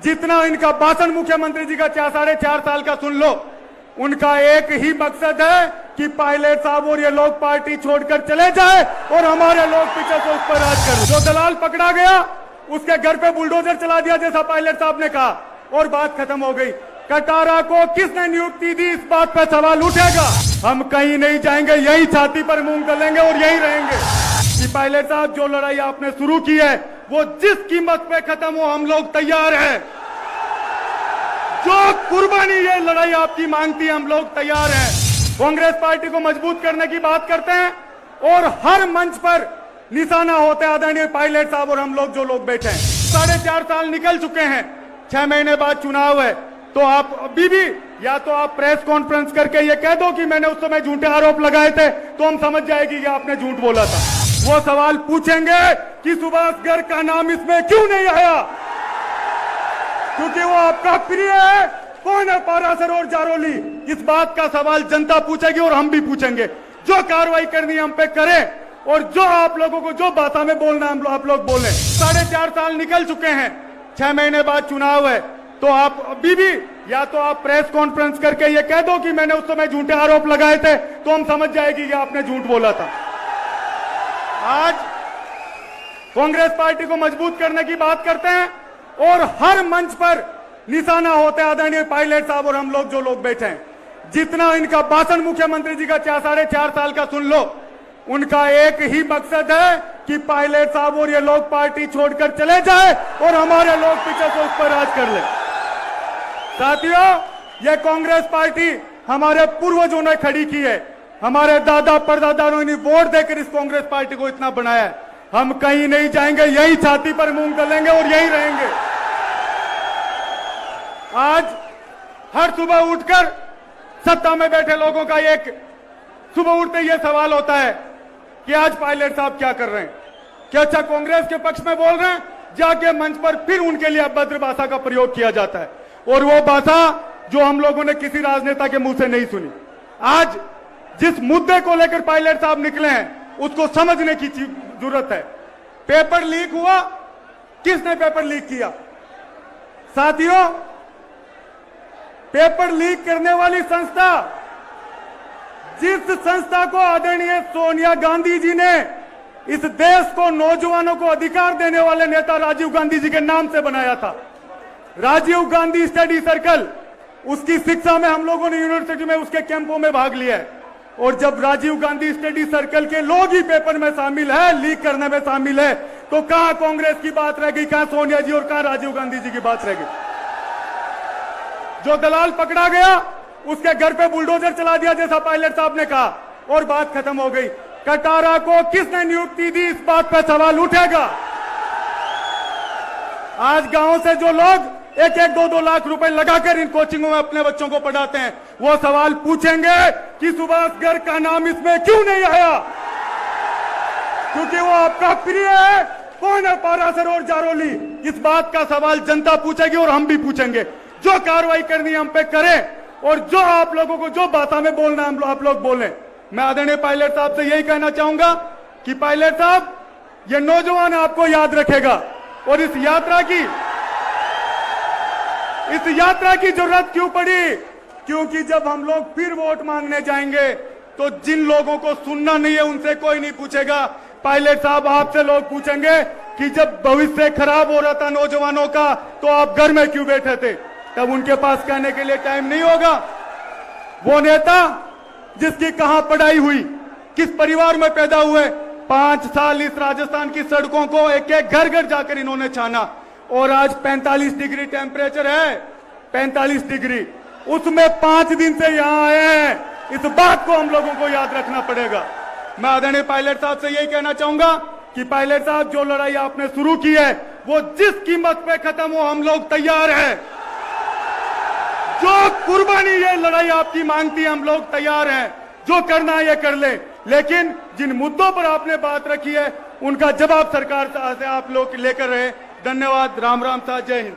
जितना इनका भाषण मुख्यमंत्री जी का 4.5 साल का सुन लो, उनका एक ही मकसद है कि पायलट साहब और ये लोग पार्टी छोड़कर चले जाए और हमारे लोग पीछे से उस पर राज कर। जो दलाल पकड़ा गया उसके घर पे बुलडोजर चला दिया जैसा पायलट साहब ने कहा और बात खत्म हो गई। कटारा को किसने नियुक्ति दी, इस बात पे सवाल उठेगा। हम कहीं नहीं जाएंगे, यही छाती पर मूंग डालेंगे और यही रहेंगे कि पायलट साहब जो लड़ाई आपने शुरू की है वो जिस कीमत पे खत्म हो हम लोग तैयार हैं। जो कुर्बानी ये लड़ाई आपकी मांगती है हम लोग तैयार हैं। कांग्रेस पार्टी को मजबूत करने की बात करते हैं और हर मंच पर निशाना होते हैं आदरणीय पायलट साहब और हम लोग जो लोग बैठे हैं। 4.5 साल निकल चुके हैं, 6 महीने बाद चुनाव है, तो आप अभी भी या तो आप प्रेस कॉन्फ्रेंस करके ये कह दो कि मैंने उस समय झूठे आरोप लगाए थे, तो हम समझ जाएगी कि आपने झूठ बोला था। वो सवाल पूछेंगे कि सुभाष गर्ग का नाम इसमें क्यों नहीं आया, क्योंकि वो आपका प्रिय है। कौन है पारासर और जारोली, इस बात का सवाल जनता पूछेगी और हम भी पूछेंगे। जो कार्रवाई करनी है हम पे करें और जो आप लोगों को जो भाषा में बोलना है आप लोग बोलें। 4.5 साल निकल चुके हैं, 6 महीने बाद चुनाव है, तो आप अभी भी या तो आप प्रेस कॉन्फ्रेंस करके ये कह दो कि मैंने उस समय झूठे आरोप लगाए थे, तो हम समझ जाएगी कि आपने झूठ बोला था। आज कांग्रेस पार्टी को मजबूत करने की बात करते हैं और हर मंच पर निशाना होते हैं आदरणीय पायलट साहब और हम लोग जो लोग बैठे हैं। जितना इनका भाषण मुख्यमंत्री जी का 4.5 साल का सुन लो, उनका एक ही मकसद है कि पायलट साहब और ये लोग पार्टी छोड़कर चले जाए और हमारे लोग पीछे से उस पर राज कर ले। साथियों, ये कांग्रेस पार्टी हमारे पूर्वजों ने खड़ी की है, हमारे दादा परदादाओं ने वोट देकर इस कांग्रेस पार्टी को इतना बनाया है। हम कहीं नहीं जाएंगे, यही छाती पर मूंग डालेंगे और यही रहेंगे। आज हर सुबह उठकर सत्ता में बैठे लोगों का एक सुबह उठते ये सवाल होता है कि आज पायलट साहब क्या कर रहे हैं, क्या अच्छा कांग्रेस के पक्ष में बोल रहे हैं। जाके मंच पर फिर उनके लिए अभद्र भाषा का प्रयोग किया जाता है और वो भाषा जो हम लोगों ने किसी राजनेता के मुंह से नहीं सुनी। आज जिस मुद्दे को लेकर पायलट साहब निकले हैं उसको समझने की जरूरत है। पेपर लीक हुआ, किसने पेपर लीक किया? साथियों, पेपर लीक करने वाली संस्था, जिस संस्था को आदरणीय सोनिया गांधी जी ने इस देश को नौजवानों को अधिकार देने वाले नेता राजीव गांधी जी के नाम से बनाया था, राजीव गांधी स्टडी सर्कल, उसकी शिक्षा में हम लोगों ने यूनिवर्सिटी में उसके कैंपों में भाग लिया है। और जब राजीव गांधी स्टडी सर्कल के लोग ही पेपर में शामिल है, लीक करने में शामिल है, तो कहां कांग्रेस की बात रह गई, कहां सोनिया जी और कहां राजीव गांधी जी की बात रह गई। जो दलाल पकड़ा गया उसके घर पे बुलडोजर चला दिया जैसा पायलट साहब ने कहा और बात खत्म हो गई। कटारा को किसने नियुक्ति दी, इस बात पे सवाल उठेगा। आज गांव से जो लोग 1-1, 2-2 लाख रुपए लगाकर इन कोचिंगों में अपने बच्चों को पढ़ाते हैं, वो सवाल पूछेंगे कि सुभाष गर्ग का नाम इसमें क्यों नहीं आया, क्योंकि वो आपका प्रिय है। कौन है पारासर और जारोली, इस बात का सवाल जनता पूछेगी और हम भी पूछेंगे। जो कार्रवाई करनी है हम पे करें और जो आप लोगों को जो भाषा में बोलना है आप लोग बोलें। मैं आदरणीय पायलट साहब से यही कहना चाहूंगा कि पायलट साहब, ये नौजवान आपको याद रखेगा और इस यात्रा की जरूरत क्यों पड़ी, क्योंकि जब हम लोग फिर वोट मांगने जाएंगे तो जिन लोगों को सुनना नहीं है उनसे कोई नहीं पूछेगा। पायलट साहब, आपसे लोग पूछेंगे कि जब भविष्य खराब हो रहा था नौजवानों का तो आप घर में क्यों बैठे थे, तब उनके पास कहने के लिए टाइम नहीं होगा। वो नेता जिसकी कहां पढ़ाई हुई, किस परिवार में पैदा हुए, 5 साल इस राजस्थान की सड़कों को एक एक घर घर जाकर इन्होंने छाना और आज 45 डिग्री टेम्परेचर है, 45 डिग्री, उसमें 5 दिन से यहां आए हैं। इस बात को हम लोगों को याद रखना पड़ेगा। मैं आदरणीय पायलट साहब से यही कहना चाहूंगा कि पायलट साहब, जो लड़ाई आपने शुरू की है वो जिस कीमत पे खत्म हो हम लोग तैयार हैं। जो कुर्बानी ये लड़ाई आपकी मांगती है हम लोग तैयार हैं। जो करना है ये कर ले, लेकिन जिन मुद्दों पर आपने बात रखी है उनका जवाब सरकार से आप लोग लेकर रहे। धन्यवाद। राम राम साहब, जय हिंद।